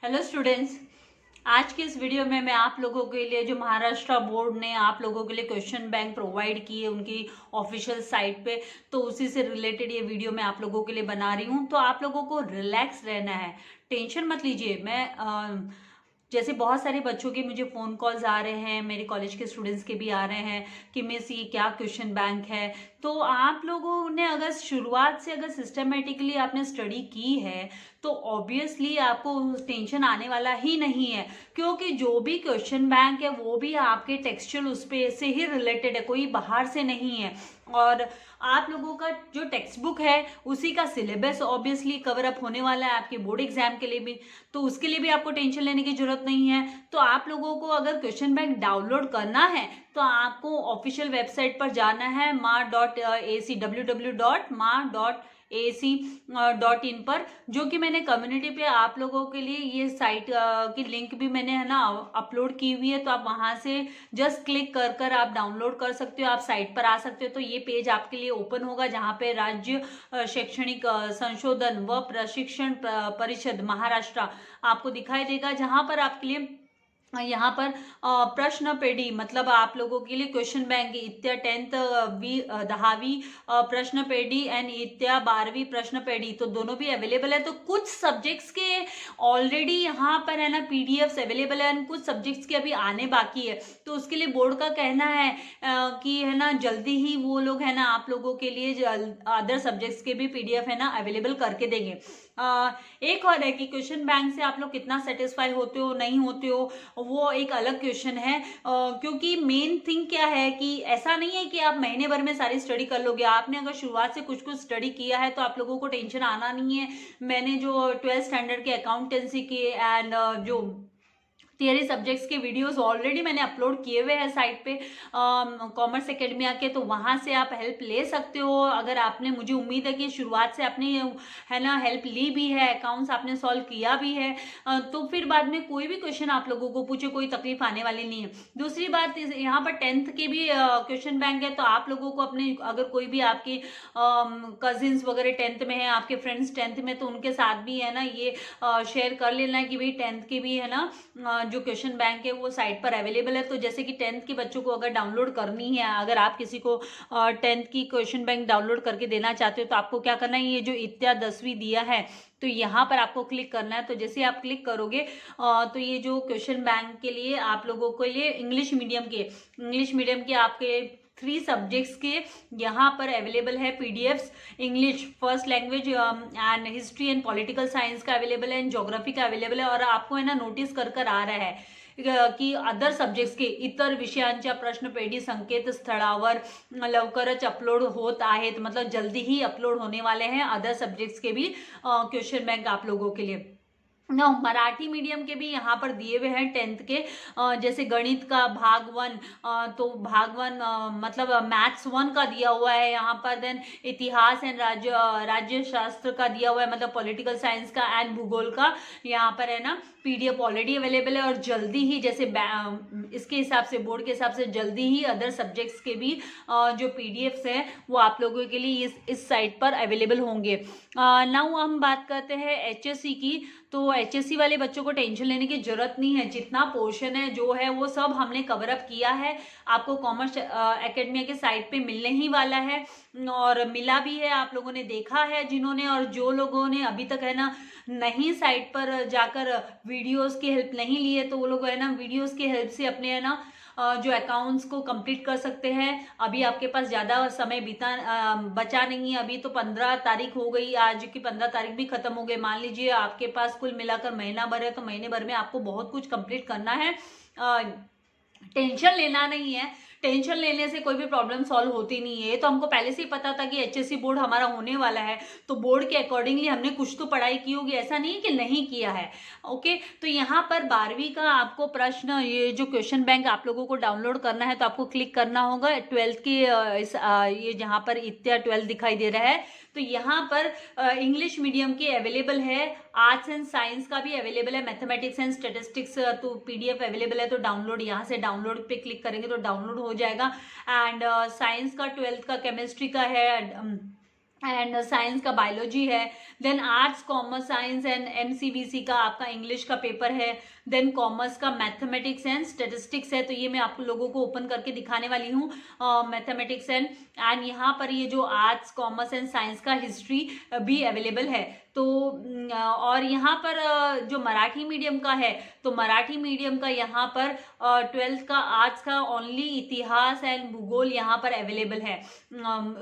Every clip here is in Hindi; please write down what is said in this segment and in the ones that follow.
हेलो स्टूडेंट्स, आज के इस वीडियो में मैं आप लोगों के लिए जो महाराष्ट्र बोर्ड ने आप लोगों के लिए क्वेश्चन बैंक प्रोवाइड किए उनकी ऑफिशियल साइट पे, तो उसी से रिलेटेड ये वीडियो मैं आप लोगों के लिए बना रही हूँ। तो आप लोगों को रिलैक्स रहना है, टेंशन मत लीजिए। जैसे बहुत सारे बच्चों के मुझे फ़ोन कॉल्स आ रहे हैं, मेरे कॉलेज के स्टूडेंट्स के भी आ रहे हैं कि मिस ये क्या क्वेश्चन बैंक है। तो आप लोगों ने अगर शुरुआत से अगर सिस्टमेटिकली आपने स्टडी की है तो ऑब्वियसली आपको टेंशन आने वाला ही नहीं है, क्योंकि जो भी क्वेश्चन बैंक है वो भी आपके टेक्सचुअल उस पे से ही रिलेटेड है, कोई बाहर से नहीं है। और आप लोगों का जो टेक्स्ट बुक है उसी का सिलेबस ऑब्वियसली कवर अप होने वाला है आपके बोर्ड एग्जाम के लिए भी, तो उसके लिए भी आपको टेंशन लेने की जरूरत नहीं है। तो आप लोगों को अगर क्वेश्चन बैंक डाउनलोड करना है तो आपको ऑफिशियल वेबसाइट पर जाना है ma.ac www.ma.ac.in पर, जो कि मैंने कम्युनिटी पे आप लोगों के लिए ये साइट की लिंक भी मैंने है ना अपलोड की हुई है। तो आप वहां से जस्ट क्लिक कर कर आप डाउनलोड कर सकते हो, आप साइट पर आ सकते हो। तो ये पेज आपके लिए ओपन होगा जहाँ पे राज्य शैक्षणिक संशोधन व प्रशिक्षण परिषद महाराष्ट्र आपको दिखाई देगा, जहां पर आपके लिए यहाँ पर प्रश्न पेढ़ी मतलब आप लोगों के लिए क्वेश्चन बैंक इत्या 10वीं प्रश्न पेढ़ी एंड इत्या 12वीं प्रश्न पेढ़ी, तो दोनों भी अवेलेबल है। तो कुछ सब्जेक्ट्स के ऑलरेडी यहाँ पर है ना पीडीएफ्स अवेलेबल है, कुछ सब्जेक्ट्स के अभी आने बाकी है। तो उसके लिए बोर्ड का कहना है कि है ना जल्दी ही वो लोग है ना आप लोगों के लिए अदर सब्जेक्ट्स के भी पीडीएफ है ना अवेलेबल करके देंगे। एक और है कि क्वेश्चन बैंक से आप लोग कितना सेटिस्फाई होते हो नहीं होते हो वो एक अलग क्वेश्चन है, क्योंकि मेन थिंग क्या है कि ऐसा नहीं है कि आप महीने भर में सारी स्टडी कर लोगे। आपने अगर शुरुआत से कुछ कुछ स्टडी किया है तो आप लोगों को टेंशन आना नहीं है। मैंने जो 12th स्टैंडर्ड के अकाउंटेंसी के एंड जो थियरी सब्जेक्ट्स के वीडियोस ऑलरेडी मैंने अपलोड किए हुए हैं साइट पे कॉमर्स एकेडमिया के, तो वहां से आप हेल्प ले सकते हो। अगर आपने, मुझे उम्मीद है कि शुरुआत से आपने है ना हेल्प ली भी है, अकाउंट्स आपने सॉल्व किया भी है, तो फिर बाद में कोई भी क्वेश्चन आप लोगों को पूछे कोई तकलीफ आने वाली नहीं है। दूसरी बात, यहाँ पर 10th के भी क्वेश्चन बैंक है, तो आप लोगों को अपने अगर कोई भी आपके कजिन्स वगैरह 10th में है, आपके फ्रेंड्स 10th में, तो उनके साथ भी है ना ये शेयर कर लेना है कि भाई 10th के भी है ना जो क्वेश्चन बैंक है वो साइट पर अवेलेबल है। तो जैसे कि 10th के बच्चों को अगर डाउनलोड करनी है, अगर आप किसी को 10th की क्वेश्चन बैंक डाउनलोड करके देना चाहते हो तो आपको क्या करना है, ये जो इत्या 10वीं दिया है तो यहाँ पर आपको क्लिक करना है। तो जैसे आप क्लिक करोगे तो ये जो क्वेश्चन बैंक के लिए आप लोगों के लिए इंग्लिश मीडियम के आपके 3 सब्जेक्ट्स के यहाँ पर अवेलेबल है PDFs. English first language and history and political science का अवेलेबल है, एंड ज्योग्राफी का अवेलेबल है। और आपको है ना नोटिस कर कर आ रहा है की अदर सब्जेक्ट्स के इतर विषयांच्या प्रश्नपेढी संकेतस्थळावर लवकरच अपलोड होत आहेत, मतलब जल्दी ही अपलोड होने वाले हैं अदर सब्जेक्ट्स के भी क्वेश्चन बैंक आप लोगों के लिए। ना मराठी मीडियम के भी यहाँ पर दिए हुए हैं 10th के, जैसे गणित का भाग 1, तो भाग 1 मतलब मैथ्स 1 का दिया हुआ है यहाँ पर। देन इतिहास एंड राज्य शास्त्र का दिया हुआ है, मतलब पॉलिटिकल साइंस का एंड भूगोल का यहाँ पर है ना पीडीएफ ऑलरेडी अवेलेबल है। और जल्दी ही जैसे इसके हिसाब से बोर्ड के हिसाब से जल्दी ही अदर सब्जेक्ट्स के भी जो पीडीएफ्स हैं वो आप लोगों के लिए इस साइट पर अवेलेबल होंगे। नाउ हम बात करते हैं एचएससी की। तो एचएससी वाले बच्चों को टेंशन लेने की जरूरत नहीं है, जितना पोर्शन है जो है वो सब हमने कवर अप किया है, आपको कॉमर्स एकेडमिया के साइट पे मिलने ही वाला है और मिला भी है। आप लोगों ने देखा है जिन्होंने, और जो लोगों ने अभी तक है ना नहीं साइट पर जाकर वीडियोस की हेल्प नहीं ली है तो वो लोग है ना वीडियोस की हेल्प से अपने है ना जो अकाउंट्स को कंप्लीट कर सकते हैं। अभी आपके पास ज़्यादा समय बचा नहीं है, अभी तो 15 तारीख हो गई, आज की 15 तारीख भी खत्म हो गई। मान लीजिए आपके पास कुल मिलाकर महीना भर है, तो महीने भर में आपको बहुत कुछ कंप्लीट करना है। टेंशन लेना नहीं है, टेंशन लेने से कोई भी प्रॉब्लम सॉल्व होती नहीं है। तो हमको पहले से ही पता था कि एचएससी बोर्ड हमारा होने वाला है, तो बोर्ड के अकॉर्डिंगली हमने कुछ तो पढ़ाई की होगी, ऐसा नहीं है कि नहीं किया है। ओके, तो यहाँ पर 12वीं का आपको प्रश्न, ये जो क्वेश्चन बैंक आप लोगों को डाउनलोड करना है तो आपको क्लिक करना होगा 12th की ये जहाँ पर इत्या 12 दिखाई दे रहा है, तो यहाँ पर इंग्लिश मीडियम के अवेलेबल है, आर्ट्स एंड साइंस का भी अवेलेबल है, मैथमेटिक्स एंड स्टेटिस्टिक्स तो पीडीएफ अवेलेबल है। तो डाउनलोड, यहाँ से डाउनलोड पे क्लिक करेंगे तो डाउनलोड हो जाएगा। एंड साइंस का 12th का केमिस्ट्री का है, एंड साइंस का बायोलॉजी है, then arts commerce science and MCBC का आपका इंग्लिश का पेपर है, देन कॉमर्स का मैथमेटिक्स एंड स्टेटिस्टिक्स है। तो ये मैं आप लोगों को ओपन करके दिखाने वाली हूँ, मैथमेटिक्स एंड यहाँ पर ये जो आर्ट्स कॉमर्स एंड साइंस का हिस्ट्री भी अवेलेबल है। तो और यहाँ पर जो मराठी मीडियम का है, तो मराठी मीडियम का यहाँ पर 12th का आर्ट्स का ओनली इतिहास एंड भूगोल यहाँ पर अवेलेबल है।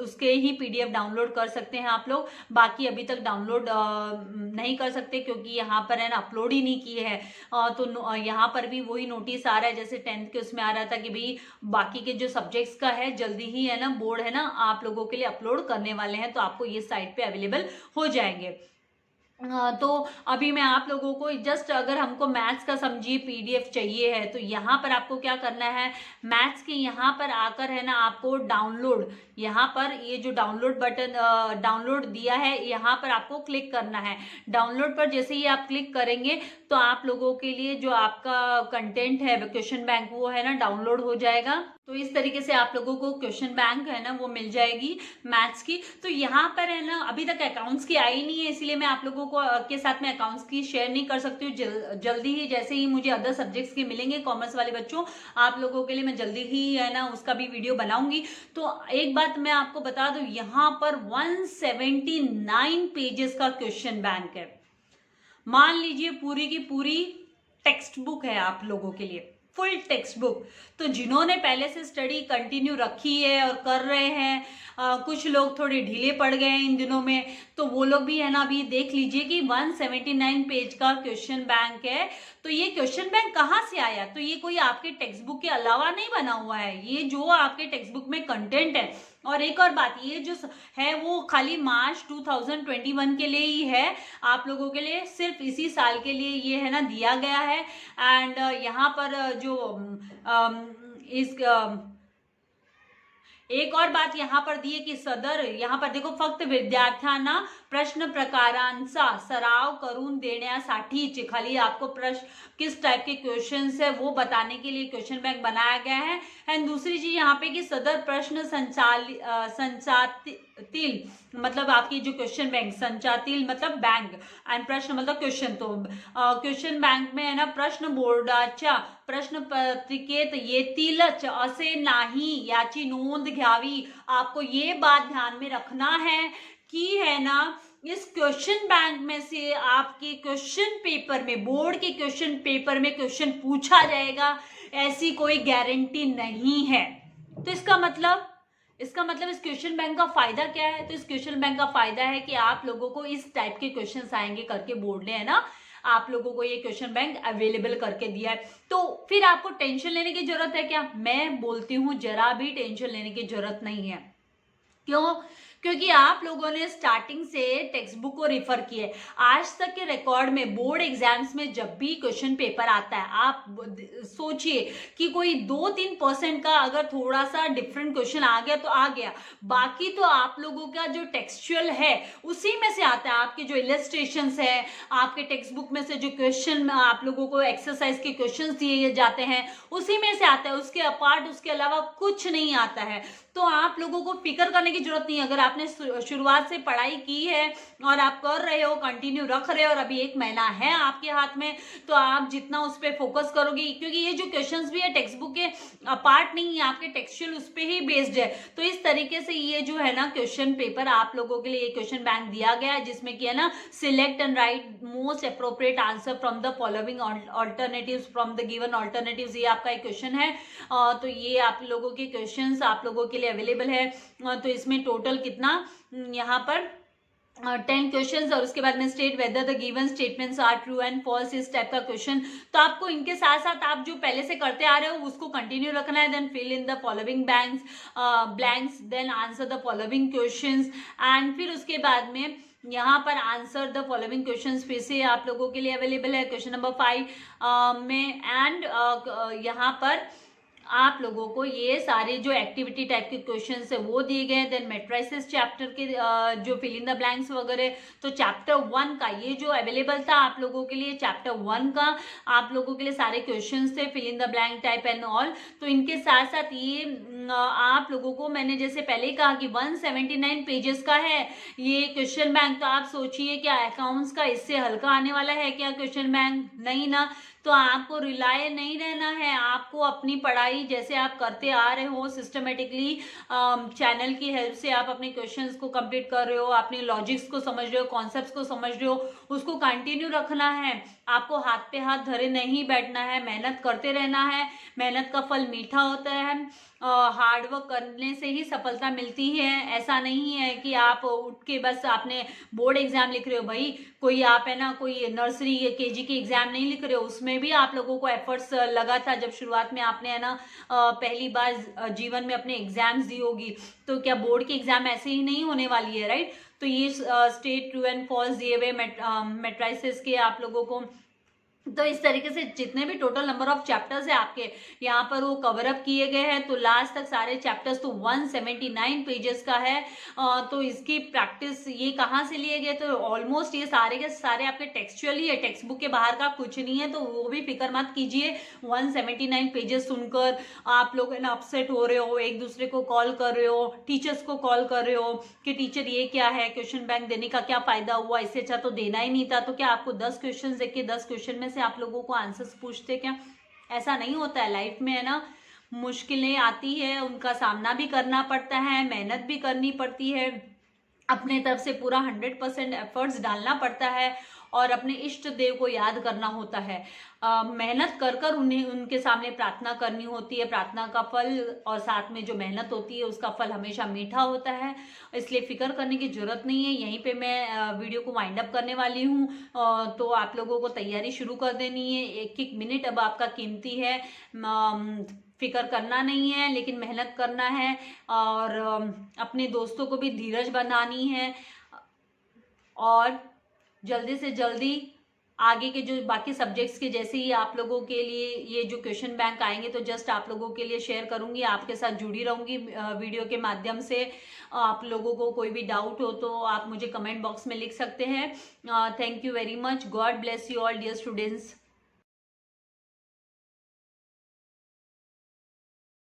उसके ही पीडीएफ डाउनलोड कर सकते हैं आप लोग, बाकी अभी तक डाउनलोड नहीं कर सकते क्योंकि यहाँ पर है ना अपलोड ही नहीं किए हैं। तो यहाँ पर भी वही नोटिस आ रहा है जैसे 10th के उसमें आ रहा था कि भाई बाकी के जो सब्जेक्ट्स का है जल्दी ही है ना बोर्ड है ना आप लोगों के लिए अपलोड करने वाले हैं, तो आपको ये साइट पे अवेलेबल हो जाएंगे। तो अभी मैं आप लोगों को जस्ट अगर हमको मैथ्स का समझिए पीडीएफ चाहिए है तो यहाँ पर आपको क्या करना है, मैथ्स के यहाँ पर आकर है ना आपको डाउनलोड, यहाँ पर ये जो डाउनलोड बटन डाउनलोड दिया है यहाँ पर आपको क्लिक करना है। डाउनलोड पर जैसे ही आप क्लिक करेंगे तो आप लोगों के लिए जो आपका कंटेंट है क्वेश्चन बैंक वो है ना डाउनलोड हो जाएगा। तो इस तरीके से आप लोगों को क्वेश्चन बैंक है ना वो मिल जाएगी मैथ्स की। तो यहाँ पर है ना अभी तक अकाउंट्स की आई नहीं है, इसलिए मैं आप लोगों को के साथ में अकाउंट्स की शेयर नहीं कर सकती हूँ। जल्दी ही जैसे ही मुझे अदर सब्जेक्ट्स के मिलेंगे कॉमर्स वाले बच्चों, आप लोगों के लिए मैं जल्दी ही है ना उसका भी वीडियो बनाऊंगी। तो एक बात मैं आपको बता दूं, यहाँ पर 179 पेजेस का क्वेश्चन बैंक है। मान लीजिए पूरी की पूरी टेक्स्ट बुक है आप लोगों के लिए, फुल टेक्स्ट बुक। तो जिन्होंने पहले से स्टडी कंटिन्यू रखी है और कर रहे हैं, कुछ लोग थोड़े ढीले पड़ गए हैं इन दिनों में, तो वो लोग भी है ना अभी देख लीजिए कि 179 पेज का क्वेश्चन बैंक है। तो ये क्वेश्चन बैंक कहाँ से आया, तो ये कोई आपके टेक्स्ट बुक के अलावा नहीं बना हुआ है, ये जो आपके टेक्स्ट बुक में कंटेंट है। और एक और बात, ये जो है वो खाली मार्च 2021 के लिए ही है, आप लोगों के लिए सिर्फ इसी साल के लिए ये है ना दिया गया है। एंड यहाँ पर जो एक और बात यहाँ पर दी है कि सदर यहाँ पर देखो फक्त विद्यार्थ्यांना प्रश्न प्रकारांचा सराव करून देण्यासाठीच, खाली आपको प्रश्न किस टाइप के क्वेश्चंस है वो बताने के लिए क्वेश्चन बैंक बनाया गया है। एंड दूसरी चीज यहाँ पे कि सदर प्रश्न संचातील मतलब आपकी जो क्वेश्चन बैंक, संचातील मतलब बैंक एंड प्रश्न मतलब क्वेश्चन, तो क्वेश्चन बैंक में है ना प्रश्न बोर्डाच्या प्रश्नपत्रिकेत येतीलच असे नाही, याची नोंद घ्यावी। आपको ये बात ध्यान में रखना है कि है ना इस क्वेश्चन बैंक में से आपके क्वेश्चन पेपर में, बोर्ड के क्वेश्चन पेपर में क्वेश्चन पूछा जाएगा, ऐसी कोई गारंटी नहीं है। तो इसका मतलब इस क्वेश्चन बैंक का फायदा क्या है, तो इस क्वेश्चन बैंक का फायदा है कि आप लोगों को इस टाइप के क्वेश्चंस आएंगे करके बोर्ड ने है ना आप लोगों को ये क्वेश्चन बैंक अवेलेबल करके दिया है। तो फिर आपको टेंशन लेने की जरूरत है क्या? मैं बोलती हूँ जरा भी टेंशन लेने की जरूरत नहीं है। क्यों? क्योंकि आप लोगों ने स्टार्टिंग से टेक्स्ट बुक को रिफर किया है। आज तक के रिकॉर्ड में बोर्ड एग्जाम्स में जब भी क्वेश्चन पेपर आता है, आप सोचिए कि कोई 2-3% का अगर थोड़ा सा डिफरेंट क्वेश्चन आ गया तो आ गया, बाकी तो आप लोगों का जो टेक्सचुअल है उसी में से आता है। आपके जो इलस्ट्रेशंस है, आपके टेक्स्ट बुक में से जो क्वेश्चन आप लोगों को एक्सरसाइज के क्वेश्चन दिए जाते हैं उसी में से आता है, उसके अपार्ट उसके अलावा कुछ नहीं आता है। तो आप लोगों को फिक्र करने की जरूरत नहीं है। अगर आपने शुरुआत से पढ़ाई की है और आप कर रहे हो, कंटिन्यू रख रहे हो और अभी 1 महीना है आपके हाथ में, तो आप जितना उस पर फोकस करोगे, क्योंकि ये जो क्वेश्चंस भी है टेक्स्ट बुक के अपार्ट नहीं है, आपके टेक्सचुअल उस पर ही बेस्ड है। तो इस तरीके से ये जो है ना क्वेश्चन पेपर आप लोगों के लिए क्वेश्चन बैंक दिया गया है, जिसमें कि है ना select and right most appropriate answer from the following alternatives from the given alternatives, ये आपका एक क्वेश्चन है। तो ये आप लोगों के क्वेश्चंस आप लोगों के लिए अवेलेबल है। तो इसमें टोटल कितना यहाँ पर 10 क्वेश्चंस, और उसके बाद में state whether the given statements are true and false, इस टाइप का क्वेश्चन। तो आपको इनके साथ साथ आप जो पहले से करते आ रहे हो उसको कंटिन्यू रखना है। Then fill in the following blanks, then answer the following questions, and फिर उसके बाद में यहाँ पर आंसर द फॉलोइंग क्वेश्चंस फिर से आप लोगों के लिए अवेलेबल है क्वेश्चन नंबर 5 में। एंड यहाँ पर आप लोगों को ये सारे जो एक्टिविटी टाइप के क्वेश्चंस है वो दिए गए हैं। देन मैट्रिसेस चैप्टर के जो फिल इन द ब्लैंक्स वगैरह, तो चैप्टर 1 का ये जो अवेलेबल था आप लोगों के लिए, चैप्टर 1 का आप लोगों के लिए सारे क्वेश्चंस थे fill in the blank type and all. तो इनके साथ साथ ये आप लोगों को मैंने जैसे पहले ही कहा कि 179 पेजेस का है ये क्वेश्चन बैंक। तो आप सोचिए क्या अकाउंट्स का इससे हल्का आने वाला है क्या क्वेश्चन बैंक? नहीं ना। तो आपको रिलाय नहीं रहना है, आपको अपनी पढ़ाई जैसे आप करते आ रहे हो सिस्टमेटिकली चैनल की हेल्प से आप अपने क्वेश्चंस को कंप्लीट कर रहे हो, अपने लॉजिक्स को समझ रहे हो, कॉन्सेप्ट्स को समझ रहे हो, उसको कंटिन्यू रखना है। आपको हाथ पे हाथ धरे नहीं बैठना है, मेहनत करते रहना है। मेहनत का फल मीठा होता है, हार्ड वर्क करने से ही सफलता मिलती है। ऐसा नहीं है कि आप उठ के बस आपने बोर्ड एग्जाम लिख रहे हो, भाई कोई आप है ना कोई नर्सरी या केजी के एग्जाम नहीं लिख रहे हो, उसमें भी आप लोगों को एफर्ट्स लगा था जब शुरुआत में आपने है ना पहली बार जीवन में अपने एग्जाम्स दी होगी। तो क्या बोर्ड के एग्जाम ऐसे ही नहीं होने वाली है, राइट? तो ये स्टेट ट्रू एंड फॉल्स दिए हुए मैट्रिसेस के आप लोगों को, तो इस तरीके से जितने भी टोटल नंबर ऑफ चैप्टर्स है आपके यहाँ पर वो कवर अप किए गए हैं। तो लास्ट तक सारे चैप्टर्स तो 179 पेजेस का है। तो इसकी प्रैक्टिस ये कहाँ से लिए गए? तो ऑलमोस्ट ये सारे के सारे आपके टेक्सचुअल ही है, टेक्स्ट बुक के बाहर का कुछ नहीं है। तो वो भी फिक्र मत कीजिए। 179 पेजेस सुनकर आप लोग है ना अपसेट हो रहे हो, एक दूसरे को कॉल कर रहे हो, टीचर्स को कॉल कर रहे हो कि टीचर ये क्या है, क्वेश्चन बैंक देने का क्या फायदा हुआ, इससे अच्छा तो देना ही नहीं था। तो क्या आपको 10 क्वेश्चन देख के 10 क्वेश्चन में से आप लोगों को आंसर्स पूछते क्या? ऐसा नहीं होता है। लाइफ में है ना मुश्किलें आती है, उनका सामना भी करना पड़ता है, मेहनत भी करनी पड़ती है, अपने तरफ से पूरा 100% एफर्ट्स डालना पड़ता है और अपने इष्ट देव को याद करना होता है। मेहनत कर कर उन्हें उनके सामने प्रार्थना करनी होती है। प्रार्थना का फल और साथ में जो मेहनत होती है उसका फल हमेशा मीठा होता है। इसलिए फिक्र करने की जरूरत नहीं है। यहीं पे मैं वीडियो को वाइंड अप करने वाली हूँ। तो आप लोगों को तैयारी शुरू कर देनी है। एक एक मिनट अब आपका कीमती है। फिक्र करना नहीं है लेकिन मेहनत करना है और अपने दोस्तों को भी धीरज बनानी है और जल्दी से जल्दी आगे के जो बाकी सब्जेक्ट्स के जैसे ही आप लोगों के लिए ये जो क्वेश्चन बैंक आएंगे तो जस्ट आप लोगों के लिए शेयर करूंगी, आपके साथ जुड़ी रहूंगी वीडियो के माध्यम से। आप लोगों को कोई भी डाउट हो तो आप मुझे कमेंट बॉक्स में लिख सकते हैं। Thank you very much. God bless you all dear students.